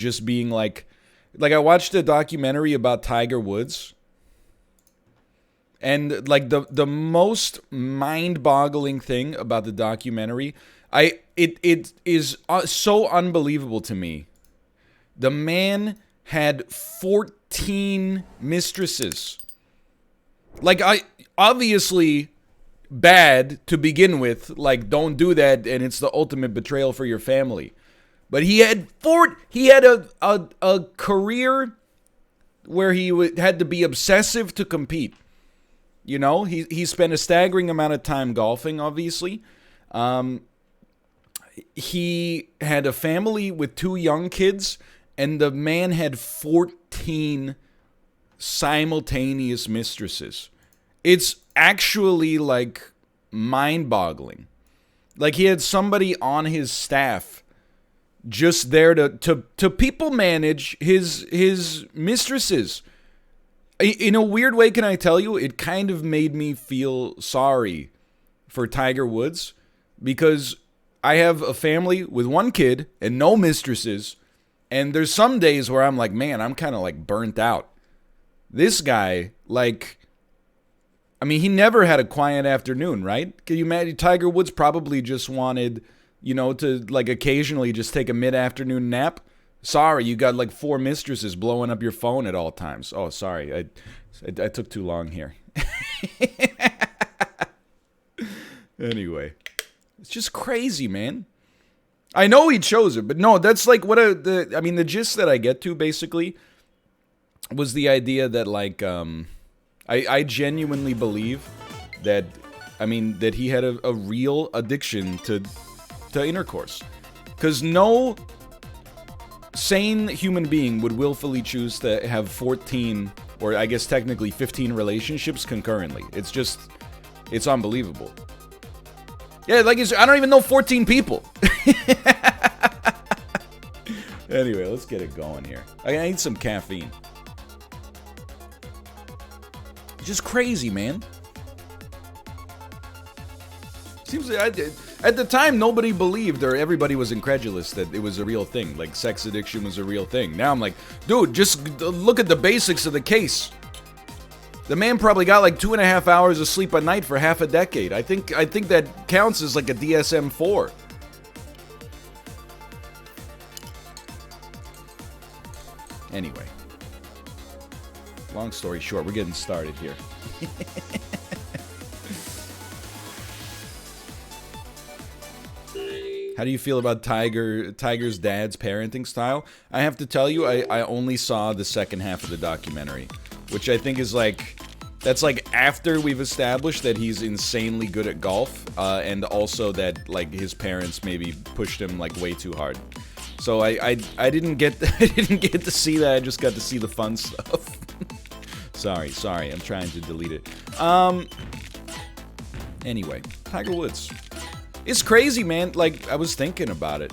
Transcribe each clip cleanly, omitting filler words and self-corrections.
just being like I watched a documentary about Tiger Woods, and like the most mind-boggling thing about the documentary, it is so unbelievable to me. The man had 14 mistresses. Like, obviously bad to begin with. Like, don't do that, and it's the ultimate betrayal for your family. But he had a career where he had to be obsessive to compete. You know, he spent a staggering amount of time golfing, obviously. He had a family with 2 young kids, and the man had 14 simultaneous mistresses. It's actually, like, mind-boggling. Like, he had somebody on his staff just there to people manage his mistresses. In a weird way, can I tell you, it kind of made me feel sorry for Tiger Woods, because I have a family with 1 kid and no mistresses, and there's some days where I'm like, man, I'm kind of like burnt out. This guy, like, I mean, he never had a quiet afternoon, right? Can you imagine? Tiger Woods probably just wanted, you know, to like occasionally just take a mid-afternoon nap. Sorry, you got like 4 mistresses blowing up your phone at all times. Oh, sorry, I took too long here. Anyway, it's just crazy, man. I know he chose it, but no, that's like the gist that I get to basically was the idea that like I genuinely believe that that he had a real addiction to intercourse, because no sane human being would willfully choose to have 14, or I guess technically 15 relationships concurrently. It's unbelievable. Yeah, like I don't even know 14 people. Anyway, let's get it going here. I need some caffeine. Just crazy, man. Seems like at the time nobody believed, or everybody was incredulous that it was a real thing. Like sex addiction was a real thing. Now I'm like, dude, just look at the basics of the case. The man probably got like 2.5 hours of sleep a night for half a decade. I think that counts as like a DSM-4. Anyway, long story short, we're getting started here. How do you feel about Tiger's dad's parenting style? I have to tell you, I only saw the second half of the documentary, which I think is like, that's like after we've established that he's insanely good at golf, and also that like his parents maybe pushed him like way too hard. So I didn't get to see that. I just got to see the fun stuff. Sorry, I'm trying to delete it. Anyway, Tiger Woods. It's crazy, man. Like, I was thinking about it.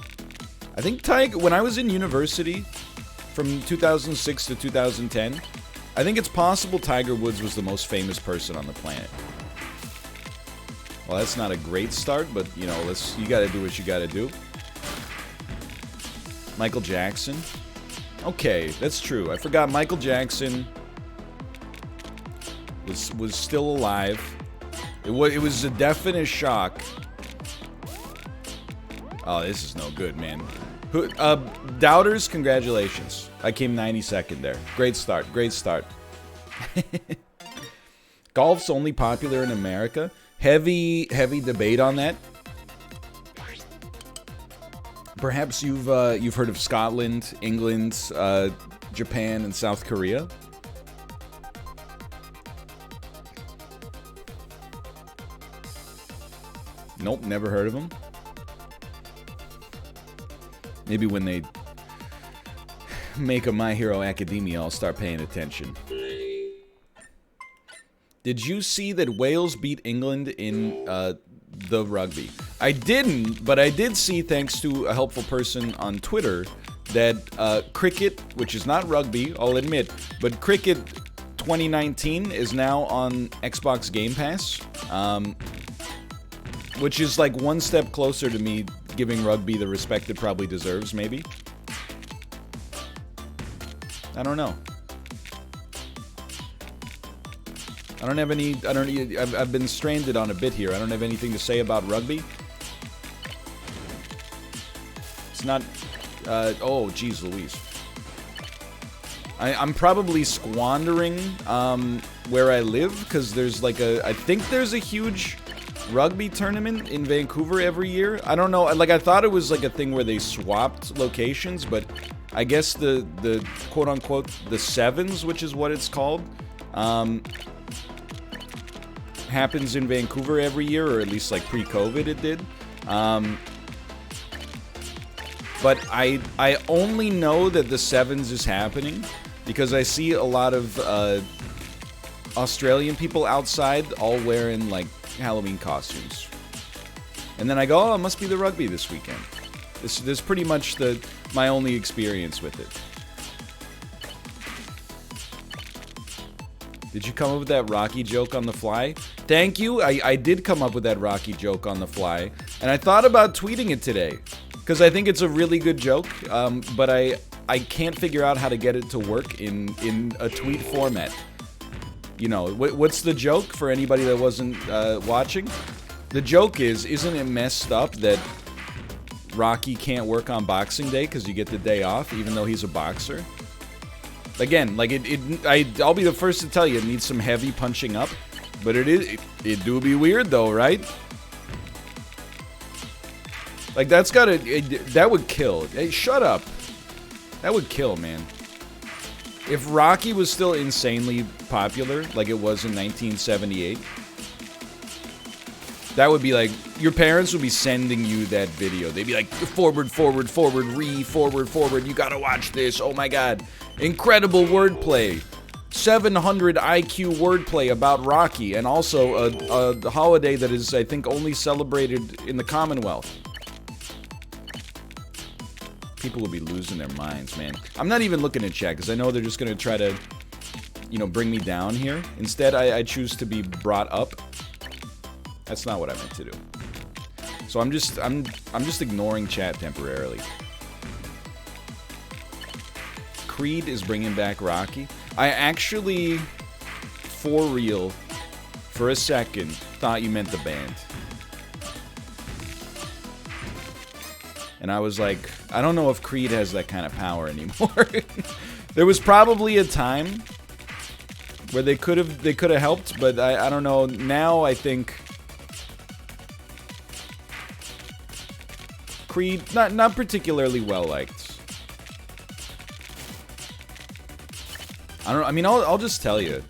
I think when I was in university, from 2006 to 2010, I think it's possible Tiger Woods was the most famous person on the planet. Well, that's not a great start, but, you know, you gotta do what you gotta do. Michael Jackson. Okay, that's true. I forgot Michael Jackson was still alive. It was a definite shock. Oh, this is no good, man. Doubters, congratulations. I came 92nd there. Great start. Golf's only popular in America. Heavy debate on that. Perhaps you've heard of Scotland, England, Japan, and South Korea. Nope, never heard of them. Maybe when they make a My Hero Academia, I'll start paying attention. Did you see that Wales beat England in the rugby? I didn't, but I did see, thanks to a helpful person on Twitter, that cricket, which is not rugby, I'll admit, but cricket 2019 is now on Xbox Game Pass, which is like one step closer to me giving rugby the respect it probably deserves, maybe. I don't know. I don't have any. I've been stranded on a bit here. I don't have anything to say about rugby. It's not. Oh, geez, Louise. I'm probably squandering where I live because there's like I think there's a huge rugby tournament in Vancouver every year. I don't know. Like I thought it was like a thing where they swapped locations, but I guess the quote unquote the sevens, which is what it's called, happens in Vancouver every year, or at least like pre-COVID it did. But I only know that the sevens is happening because I see a lot of Australian people outside all wearing like Halloween costumes. And then I go, oh, it must be the rugby this weekend. This is pretty much my only experience with it. Did you come up with that Rocky joke on the fly? Thank you. I did come up with that Rocky joke on the fly. And I thought about tweeting it today. Because I think it's a really good joke. But I can't figure out how to get it to work in a tweet format. You know, what's the joke for anybody that wasn't watching? The joke isn't it messed up that Rocky can't work on Boxing Day because you get the day off, even though he's a boxer? Again, like I'll be the first to tell you, it needs some heavy punching up, but it do be weird though, right? Like that's that would kill. Hey, shut up. That would kill, man. If Rocky was still insanely popular, like it was in 1978, that would be like, your parents would be sending you that video. They'd be like, forward, forward, forward, forward, forward, you gotta watch this, oh my god. Incredible wordplay. 700 IQ wordplay about Rocky, and also a holiday that is, I think, only celebrated in the Commonwealth. People will be losing their minds, man. I'm not even looking at chat, because I know they're just gonna try to, you know, bring me down here. Instead, I choose to be brought up. That's not what I meant to do. So I'm just ignoring chat temporarily. Creed is bringing back Rocky. I actually, for real, for a second, thought you meant the band. And I was like, I don't know if Creed has that kind of power anymore. There was probably a time where they could have helped, but I don't know. Now I think Creed not particularly well liked. I don't know. I mean, I'll just tell you.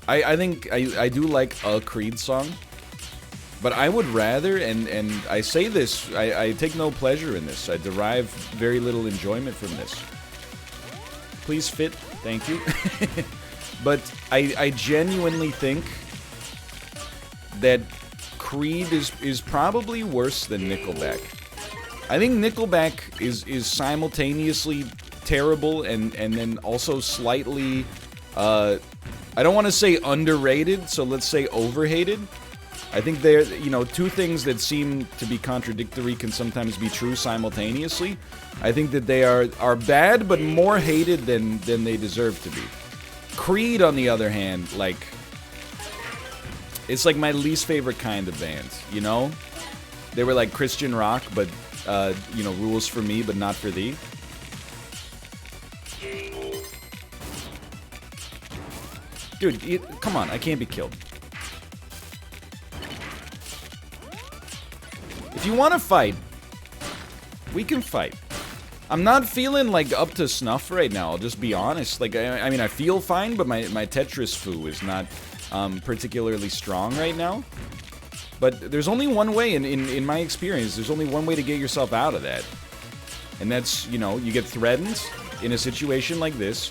I think I do like a Creed song, but I would rather, and I say this, I take no pleasure in this. I derive very little enjoyment from this. Please fit, thank you. But I genuinely think that Creed is probably worse than Nickelback. I think Nickelback is simultaneously terrible and then also slightly, I don't want to say underrated, so let's say overhated. I think they're, you know, two things that seem to be contradictory can sometimes be true simultaneously. I think that they are bad, but more hated than they deserve to be. Creed, on the other hand, like, it's like my least favorite kind of band, you know? They were like Christian rock, but, you know, rules for me, but not for thee. Dude, come on, I can't be killed. If you want to fight, we can fight. I'm not feeling, like, up to snuff right now, I'll just be honest. Like, I mean, I feel fine, but my Tetris foo is not particularly strong right now. But there's only one way, in my experience, there's only one way to get yourself out of that. And that's, you know, you get threatened in a situation like this,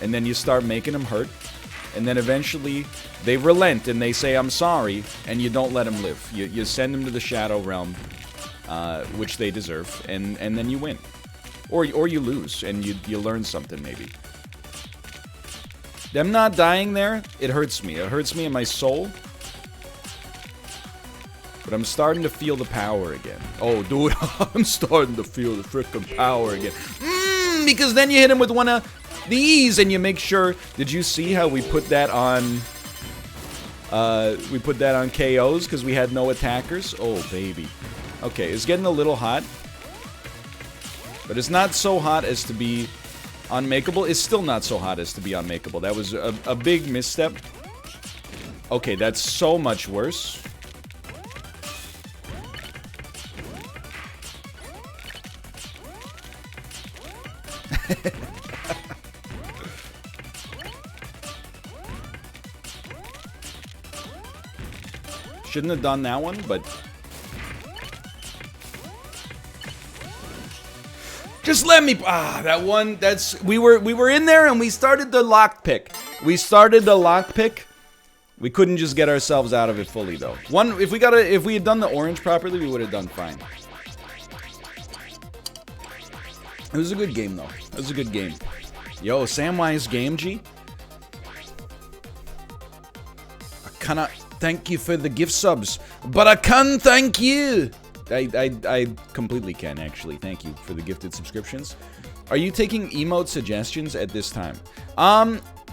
and then you start making them hurt. And then eventually, they relent and they say, I'm sorry, and you don't let them live. You send them to the Shadow Realm, which they deserve, and then you win. Or you lose, and you learn something, maybe. Them not dying there, it hurts me. It hurts me in my soul. But I'm starting to feel the power again. Oh, dude, I'm starting to feel the frickin' power again. Because then you hit him with one of these, and you make sure. Did you see how we put that on? We put that on KOs because we had no attackers. Oh baby. Okay, it's getting a little hot, but it's not so hot as to be unmakeable. It's still not so hot as to be unmakeable. That was a big misstep. Okay, that's so much worse. Shouldn't have done that one, but just let me. That one. That's we were in there and we started the lockpick. We couldn't just get ourselves out of it fully though. If we had done the orange properly, we would have done fine. It was a good game though. It was a good game. Yo, Samwise Game G. I cannot thank you for the gift subs, but I can thank you. I completely can actually. Thank you for the gifted subscriptions. Are you taking emote suggestions at this time?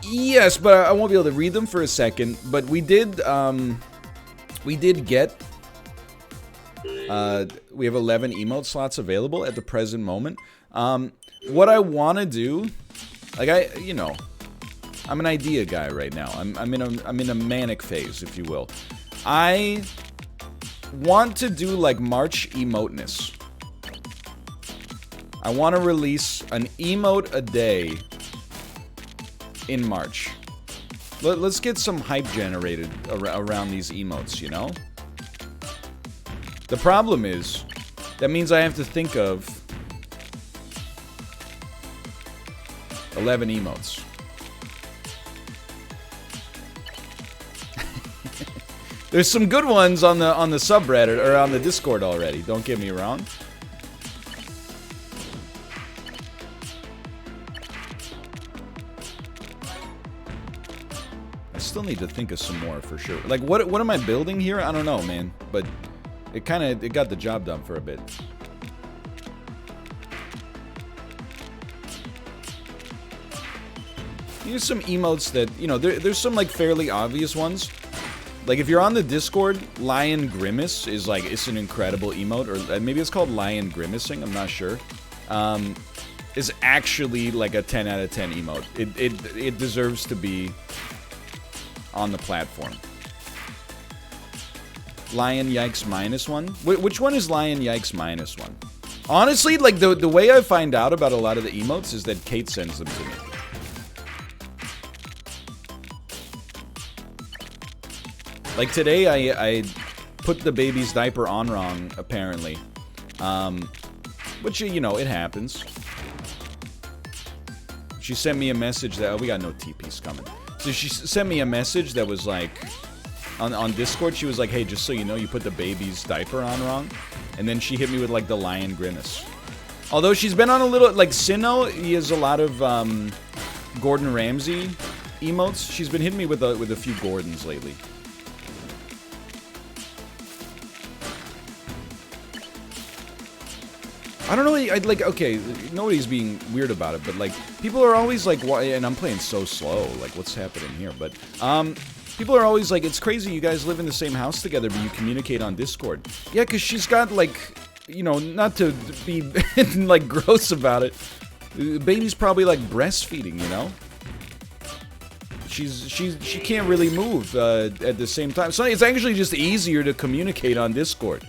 Yes, but I won't be able to read them for a second. But we did get. We have 11 emote slots available at the present moment. What I want to do, like I'm an idea guy right now. I'm in a manic phase, if you will. I want to do like March emoteness. I want to release an emote a day in March. Let's get some hype generated around these emotes, you know? The problem is, that means I have to think of 11 emotes. There's some good ones on the subreddit or on the Discord already. Don't get me wrong. I still need to think of some more for sure. Like what am I building here? I don't know, man. But it got the job done for a bit. Here's some emotes that, you know, there's some like fairly obvious ones. Like, if you're on the Discord, Lion Grimace is, like, it's an incredible emote. Or maybe it's called Lion Grimacing, I'm not sure. It's actually, like, a 10 out of 10 emote. It deserves to be on the platform. Lion Yikes -1? Which one is Lion Yikes -1? Honestly, like, the way I find out about a lot of the emotes is that Kate sends them to me. Like today, I put the baby's diaper on wrong, apparently. Which, you know, it happens. She sent me a message that... Oh, we got no TPs coming. So she sent me a message that was like... On Discord, she was like, hey, just so you know, you put the baby's diaper on wrong. And then she hit me with, like, the Lion Grimace. Although she's been on a little... Like, Sinnoh, he has a lot of Gordon Ramsay emotes. She's been hitting me with a few Gordons lately. I don't know, like, okay, nobody's being weird about it, but, like, people are always like, why, and I'm playing so slow, like, what's happening here, but, people are always like, it's crazy you guys live in the same house together, but you communicate on Discord. Yeah, because she's got, like, you know, not to be, like, gross about it, the baby's probably, like, breastfeeding, you know? She can't really move, at the same time, so it's actually just easier to communicate on Discord.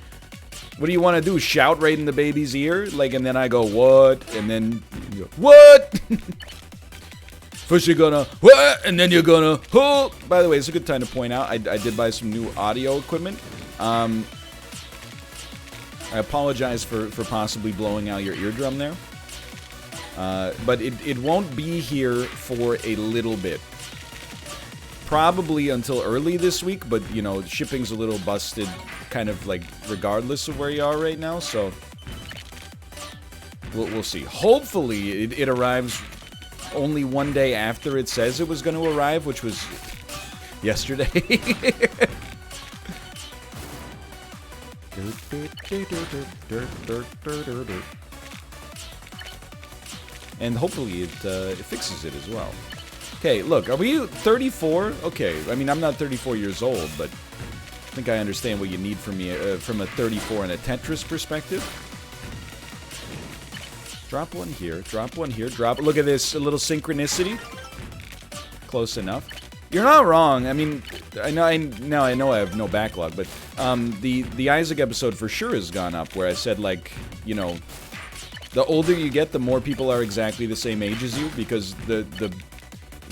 What do you want to do? Shout right in the baby's ear? Like, and then I go, what? And then you go, what? First you're gonna, what? And then you're gonna, oh. By the way, it's a good time to point out, I did buy some new audio equipment. I apologize for possibly blowing out your eardrum there. But it won't be here for a little bit. Probably until early this week, but, you know, shipping's a little busted, kind of, like, regardless of where you are right now, so we'll see. Hopefully, it arrives only one day after it says it was going to arrive, which was yesterday. And hopefully it fixes it as well. Okay, look, are we 34? Okay, I mean, I'm not 34 years old, but I think I understand what you need from me from a 34 and a Tetris perspective. Drop one here, drop one here, drop. Look at this, a little synchronicity. Close enough. You're not wrong. I mean, I know I have no backlog, but the Isaac episode for sure has gone up. Where I said, like, you know, the older you get, the more people are exactly the same age as you, because the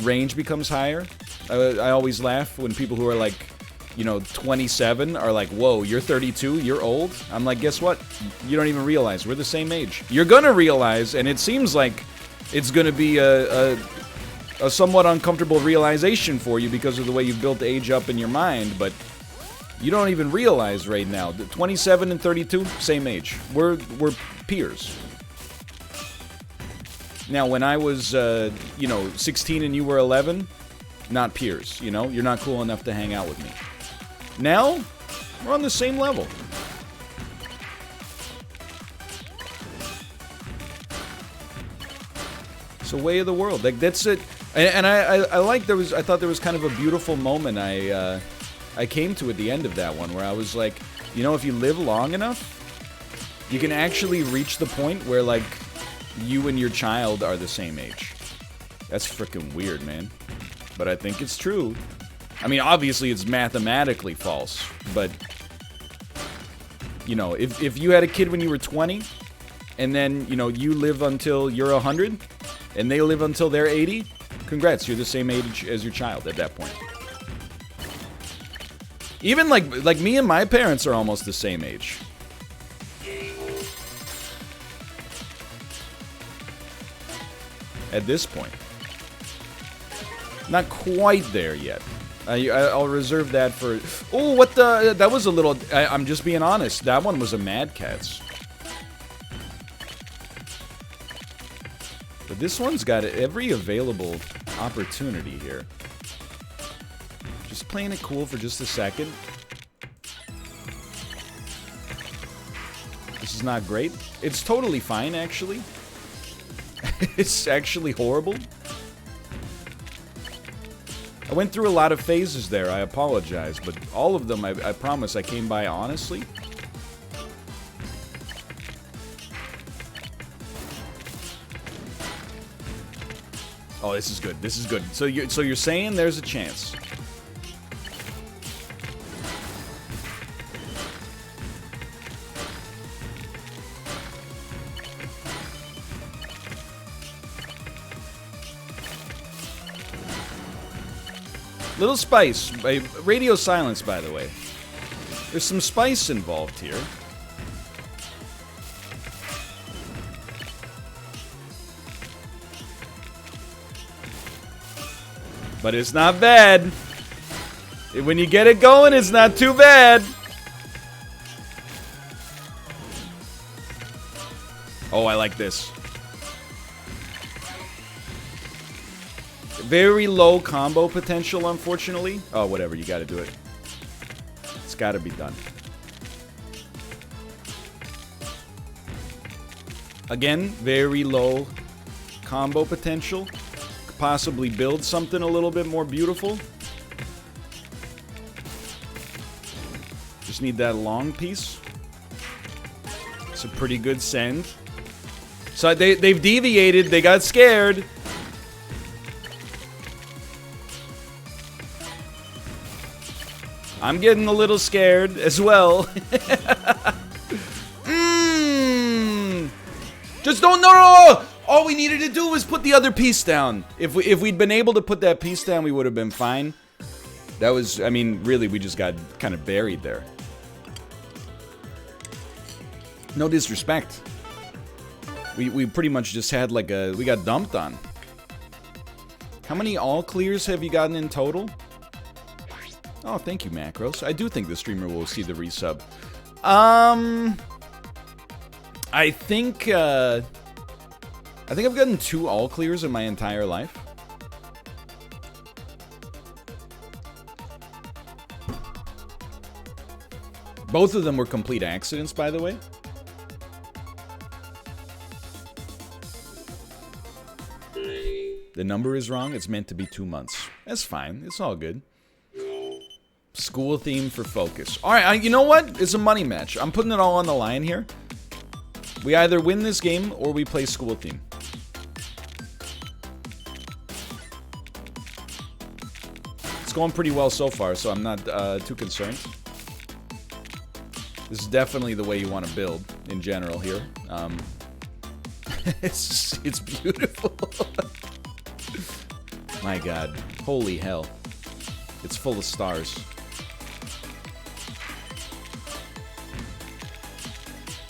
range becomes higher. I always laugh when people who are like, you know, 27 are like, whoa, you're 32, you're old? I'm like, guess what? You don't even realize. We're the same age. You're gonna realize, and it seems like it's gonna be a somewhat uncomfortable realization for you because of the way you've built age up in your mind, but you don't even realize right now. 27 and 32, same age. We're peers. Now, when I was, you know, 16 and you were 11, not peers, you know? You're not cool enough to hang out with me. Now, we're on the same level. It's the way of the world. Like, that's it. And I like, I thought there was kind of a beautiful moment I came to at the end of that one, where I was like, you know, if you live long enough, you can actually reach the point where, like, you and your child are the same age. That's freaking weird, man. But I think it's true. I mean, obviously it's mathematically false, but, you know, if you had a kid when you were 20, and then, you know, you live until you're 100, and they live until they're 80, congrats, you're the same age as your child at that point. Even like me and my parents are almost the same age. At this point. Not quite there yet. I'll reserve that for... Oh, what the... That was a little... I'm just being honest. That one was a Mad Catz. But this one's got every available opportunity here. Just playing it cool for just a second. This is not great. It's totally fine, actually. It's actually horrible. I went through a lot of phases there, I apologize, but all of them, I promise, I came by honestly. Oh, this is good, this is good. So you're saying there's a chance. Little spice. Radio silence, by the way. There's some spice involved here. But it's not bad. When you get it going, it's not too bad. Oh, I like this. Very low combo potential, unfortunately. Oh, whatever, you gotta do it. It's gotta be done. Again, very low combo potential. Could possibly build something a little bit more beautiful. Just need that long piece. It's a pretty good send. So they've deviated, they got scared. I'm getting a little scared as well. Just don't, no. All we needed to do was put the other piece down. If we'd been able to put that piece down, we would have been fine. That was, I mean, really, we just got kind of buried there. No disrespect. We pretty much just had like we got dumped on. How many all clears have you gotten in total? Oh, thank you, Macros. I do think the streamer will see the resub. I think I've gotten 2 all clears in my entire life. Both of them were complete accidents, by the way. The number is wrong. It's meant to be 2 months. That's fine. It's all good. School theme for focus. Alright, you know what? It's a money match. I'm putting it all on the line here. We either win this game or we play school theme. It's going pretty well so far, so I'm not too concerned. This is definitely the way you want to build in general here. It's beautiful. My god. Holy hell. It's full of stars.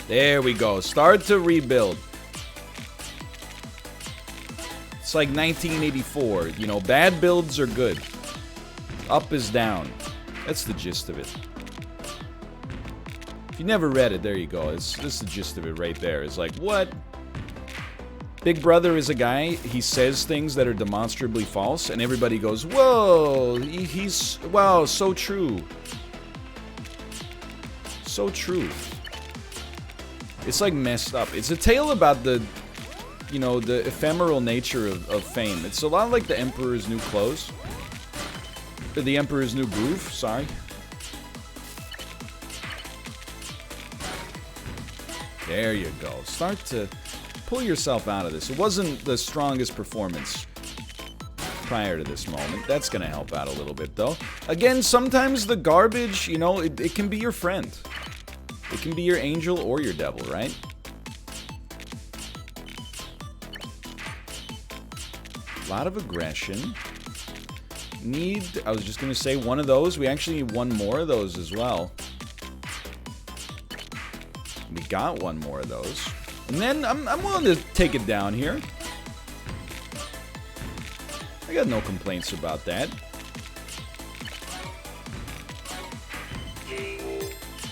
There we go. Start to rebuild. It's like 1984. You know, bad builds are good. Up is down. That's the gist of it. If you never read it, there you go. This is the gist of it right there. It's like, what? Big Brother is a guy, he says things that are demonstrably false, and everybody goes, whoa, he's, wow, so true. So true. It's like messed up. It's a tale about the, you know, the ephemeral nature of fame. It's a lot like the Emperor's New Clothes. The Emperor's New Groove, sorry. There you go. Start to pull yourself out of this. It wasn't the strongest performance prior to this moment. That's going to help out a little bit, though. Again, sometimes the garbage, you know, it can be your friend. It can be your angel or your devil, right? A lot of aggression. I was just going to say one of those. We actually need one more of those as well. We got one more of those. And then I'm willing to take it down here. I got no complaints about that.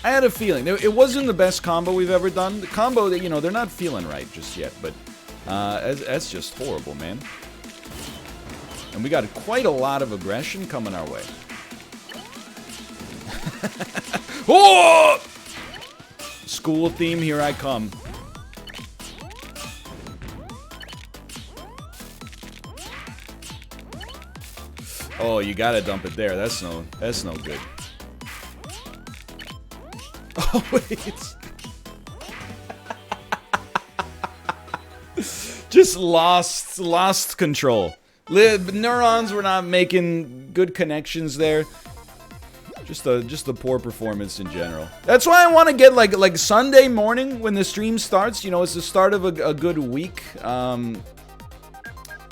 I had a feeling. It wasn't the best combo we've ever done. The combo that, you know, they're not feeling right just yet. But that's just horrible, man. And we got quite a lot of aggression coming our way. Oh! School theme, here I come. Oh, you gotta dump it there. That's no good. Oh wait. Just lost control. Neurons were not making good connections there. Just the poor performance in general. That's why I want to get like Sunday morning when the stream starts. You know, it's the start of a good week.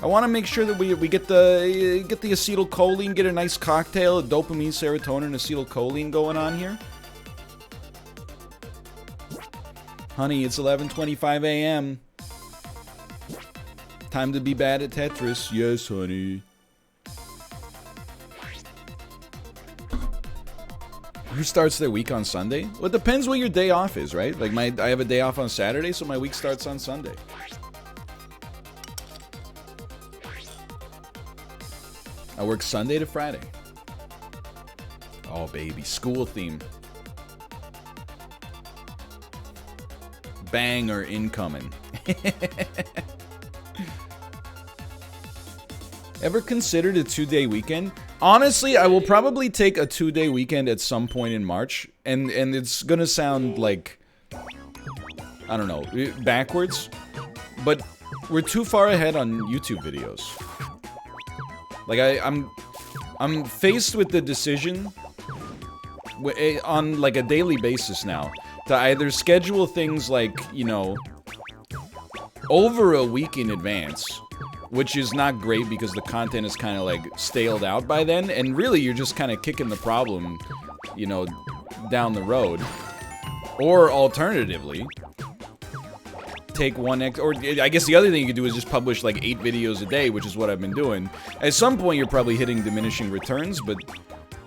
I want to make sure that we get the acetylcholine, get a nice cocktail of dopamine, serotonin, acetylcholine going on here. Honey, it's 11:25 a.m. Time to be bad at Tetris. Yes, honey. Who starts their week on Sunday? Well, it depends what your day off is, right? Like I have a day off on Saturday, so my week starts on Sunday. I work Sunday to Friday. Oh, baby. School theme. Banger incoming. Ever considered a 2-day weekend? Honestly, I will probably take a 2-day weekend at some point in March. And it's gonna sound like, I don't know, backwards. But we're too far ahead on YouTube videos. Like, I'm faced with the decision on, like, a daily basis now to either schedule things like, you know, over a week in advance, which is not great because the content is kind of, like, staled out by then, and really you're just kind of kicking the problem, you know, down the road. Or alternatively, take one or I guess the other thing you could do is just publish like 8 videos a day, which is what I've been doing. At some point you're probably hitting diminishing returns, but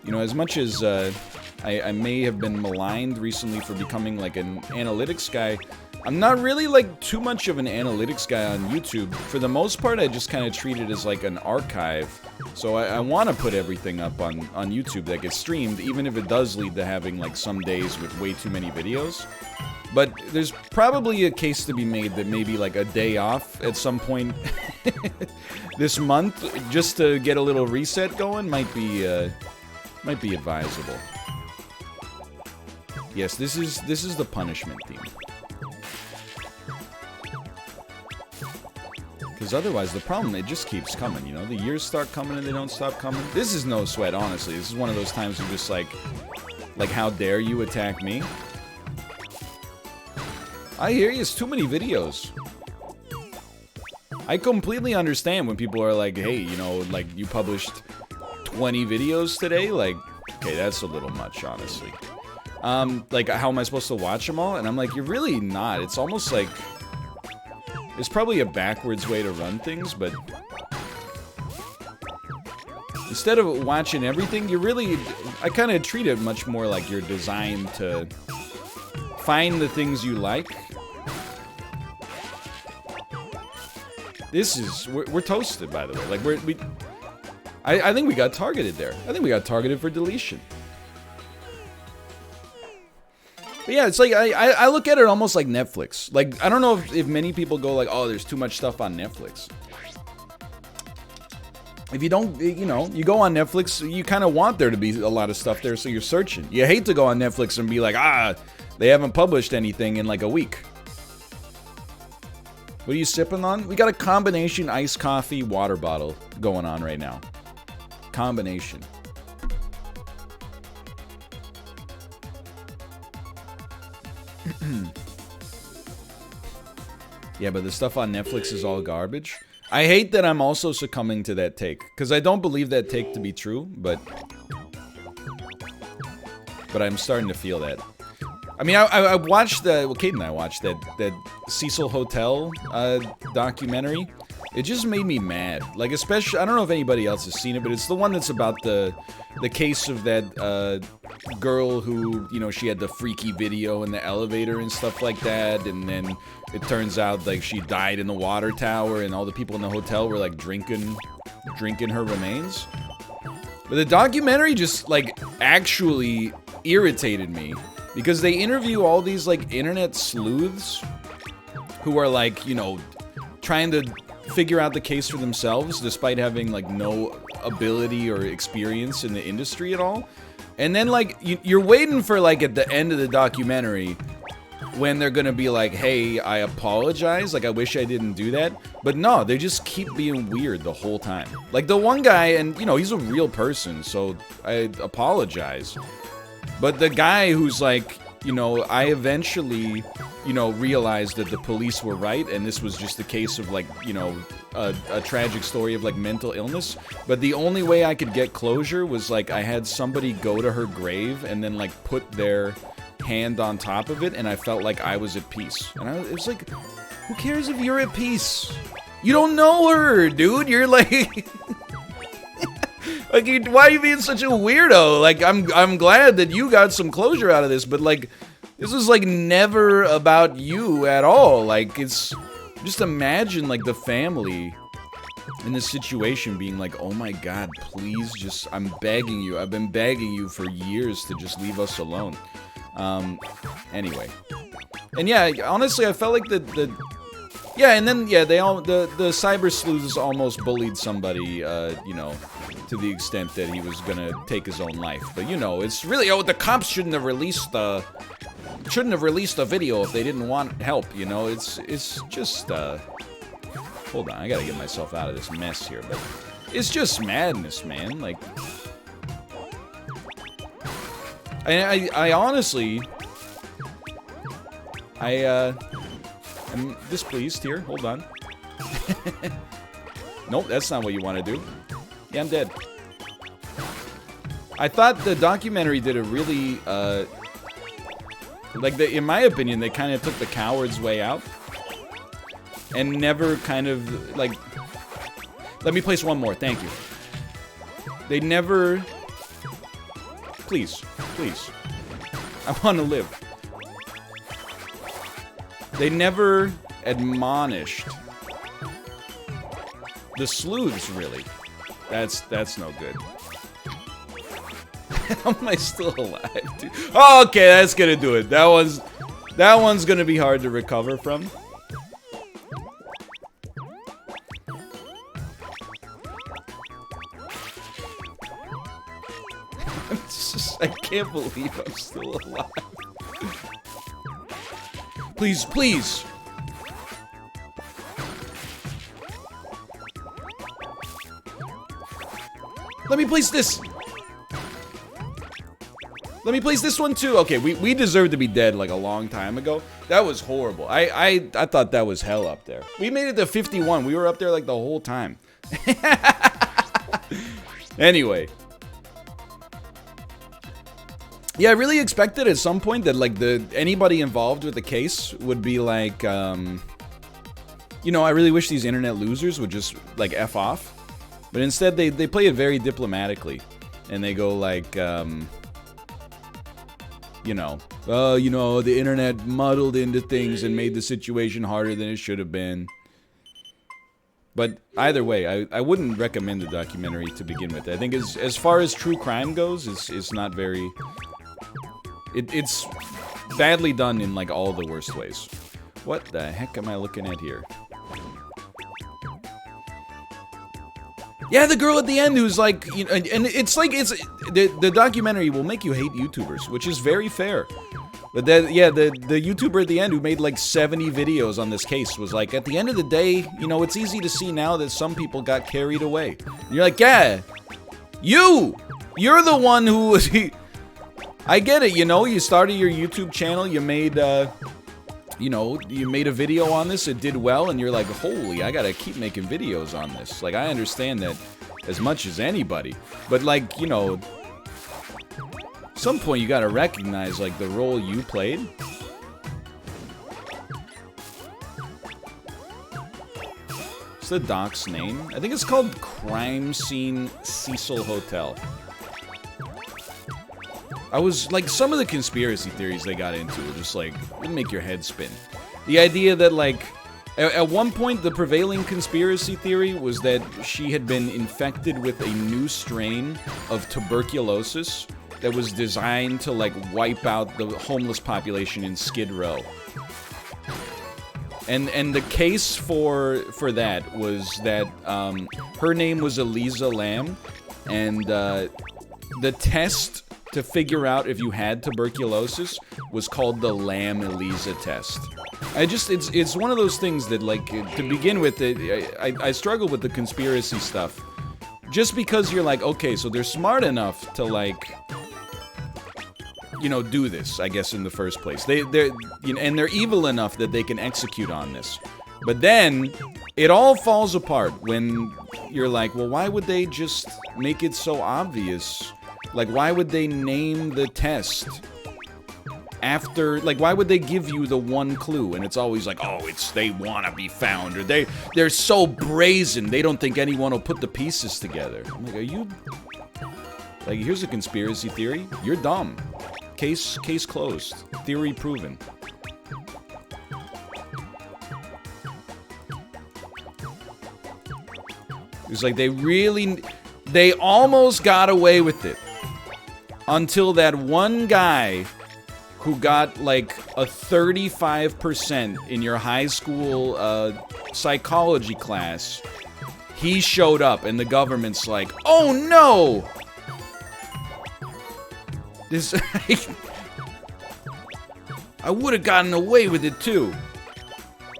you know, as much as I may have been maligned recently for becoming like an analytics guy, I'm not really like too much of an analytics guy on YouTube. For the most part, I just kind of treat it as like an archive. So I want to put everything up on YouTube that gets streamed, even if it does lead to having like some days with way too many videos. But there's probably a case to be made that maybe like a day off at some point this month, just to get a little reset going, might be advisable. Yes, this is the punishment theme. Because otherwise, the problem, it just keeps coming, you know? The years start coming and they don't stop coming. This is no sweat, honestly. This is one of those times you're just like, how dare you attack me? I hear you, it's too many videos. I completely understand when people are like, hey, you know, like, you published 20 videos today? Like, okay, that's a little much, honestly. Like, how am I supposed to watch them all? And I'm like, you're really not. It's almost like... It's probably a backwards way to run things, but... Instead of watching everything, you really... I kind of treat it much more like you're designed to... find the things you like. This is... We're toasted, by the way. Like, I think we got targeted there. I think we got targeted for deletion. But yeah, it's like, I look at it almost like Netflix. Like, I don't know if many people go like, oh, there's too much stuff on Netflix. If you don't, you know, you go on Netflix, you kind of want there to be a lot of stuff there, so you're searching. You hate to go on Netflix and be like, they haven't published anything in like a week. What are you sipping on? We got a combination iced coffee water bottle going on right now. Combination. Yeah, but the stuff on Netflix is all garbage. I hate that I'm also succumbing to that take, because I don't believe that take to be true, but I'm starting to feel that. I mean, I watched Kate and I watched that Cecil Hotel documentary. It just made me mad. Like, especially, I don't know if anybody else has seen it, but it's the one that's about the case of that girl who, you know, she had the freaky video in the elevator and stuff like that, and then it turns out, like, she died in the water tower, and all the people in the hotel were, like, drinking her remains. But the documentary just, like, actually irritated me, because they interview all these, like, internet sleuths who are, like, you know, trying to figure out the case for themselves despite having like no ability or experience in the industry at all. And then like you're waiting for like at the end of the documentary when they're gonna be like, hey, I apologize, like I wish I didn't do that. But no, they just keep being weird the whole time. Like the one guy, and you know, he's a real person, so I apologize. But the guy who's like, you know, I eventually, you know, realized that the police were right, and this was just a case of, like, you know, a tragic story of, like, mental illness. But the only way I could get closure was, like, I had somebody go to her grave and then, like, put their hand on top of it, and I felt like I was at peace. And it was like, who cares if you're at peace? You don't know her, dude. You're like... Like, why are you being such a weirdo? Like, I'm glad that you got some closure out of this, but, like, this is, like, never about you at all. Like, it's... Just imagine, like, the family in this situation being like, oh my god, please just... I'm begging you. I've been begging you for years to just leave us alone. Anyway. And yeah, honestly, I felt like the yeah, and then, yeah, they all... The cyber sleuths almost bullied somebody, you know... to the extent that he was gonna take his own life. But you know, it's really, oh, the cops shouldn't have released the video if they didn't want help, you know. It's just hold on, I gotta get myself out of this mess here, but it's just madness, man. Like, I honestly I'm displeased here. Hold on. Nope, that's not what you want to do. Yeah, I'm dead. I thought the documentary did a really, like, in my opinion, they kind of took the coward's way out. And never kind of, like... Let me place one more, thank you. They never... Please, please. I want to live. They never admonished the sleuths, really. That's no good. How am I still alive, dude? Oh, okay, that's gonna do it. That That one's gonna be hard to recover from. I can't believe I'm still alive. Please, please. Let me place this. Let me place this one too. Okay, we deserve to be dead like a long time ago. That was horrible. I thought that was hell up there. We made it to 51. We were up there like the whole time. Anyway. Yeah, I really expected at some point that like anybody involved with the case would be like, you know, I really wish these internet losers would just like F off. But instead they play it very diplomatically. And they go like, you know, the internet muddled into things and made the situation harder than it should have been. But either way, I wouldn't recommend the documentary to begin with. I think as far as true crime goes, it's not very... It's badly done in like all the worst ways. What the heck am I looking at here? Yeah, the girl at the end who's like, you know, and it's like the documentary will make you hate YouTubers, which is very fair. But then, yeah, the YouTuber at the end who made like 70 videos on this case was like, at the end of the day, you know, it's easy to see now that some people got carried away. And you're like, yeah, you're the one who was. I get it, you know, you started your YouTube channel, you made, you know, you made a video on this, it did well, and you're like, holy, I gotta keep making videos on this. Like, I understand that as much as anybody. But, like, you know, at some point you gotta recognize, like, the role you played. What's the doc's name? I think it's called Crime Scene Cecil Hotel. I was, like, some of the conspiracy theories they got into were just, like, it'd make your head spin. The idea that, like, at one point, the prevailing conspiracy theory was that she had been infected with a new strain of tuberculosis that was designed to, like, wipe out the homeless population in Skid Row. And the case for that was that, her name was Eliza Lamb, and, the test to figure out if you had tuberculosis was called the Lamb-Eliza test. It's one of those things that, like, to begin with, I struggle with the conspiracy stuff. Just because you're like, okay, so they're smart enough to, like, you know, do this, I guess, in the first place. They're you know, and they're evil enough that they can execute on this. But then, it all falls apart when you're like, well, why would they just make it so obvious? Like, why would they name the test after, like, why would they give you the one clue? And it's always like, oh, it's they want to be found, or they're so brazen, they don't think anyone will put the pieces together. I'm like, are you, like, here's a conspiracy theory. You're dumb. Case closed. Theory proven. It's like they almost got away with it. Until that one guy who got like a 35% in your high school psychology class, he showed up and the government's like, oh no! This, I would have gotten away with it too.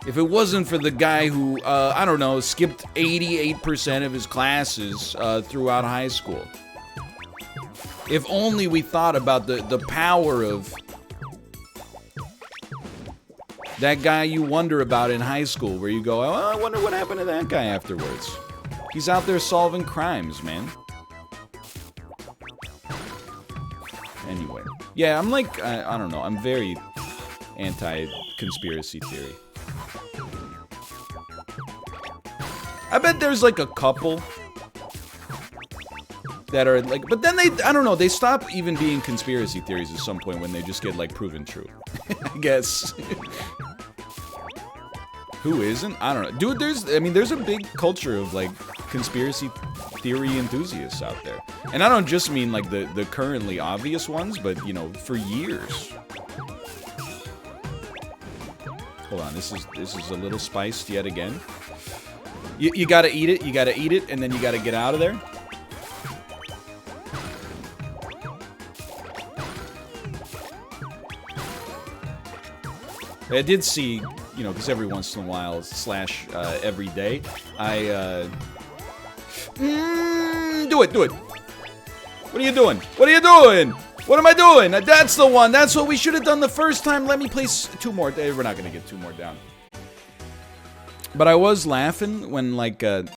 If it wasn't for the guy who, I don't know, skipped 88% of his classes throughout high school. If only we thought about the power of that guy you wonder about in high school, where you go, oh, I wonder what happened to that guy afterwards. He's out there solving crimes, man. Anyway. Yeah, I'm like, I don't know, I'm very anti-conspiracy theory. I bet there's like a couple that are like, but then I don't know, they stop even being conspiracy theories at some point when they just get like proven true. I guess. Who isn't? I don't know. Dude, there's a big culture of like conspiracy theory enthusiasts out there. And I don't just mean like the currently obvious ones, but you know, for years. Hold on, this is a little spiced yet again. You gotta eat it, and then you gotta get out of there. I did see, you know, because every once in a while, slash every day, I, do it. What are you doing? What are you doing? What am I doing? That's the one. That's what we should have done the first time. Let me place 2 more. We're not going to get 2 more down. But I was laughing when, like,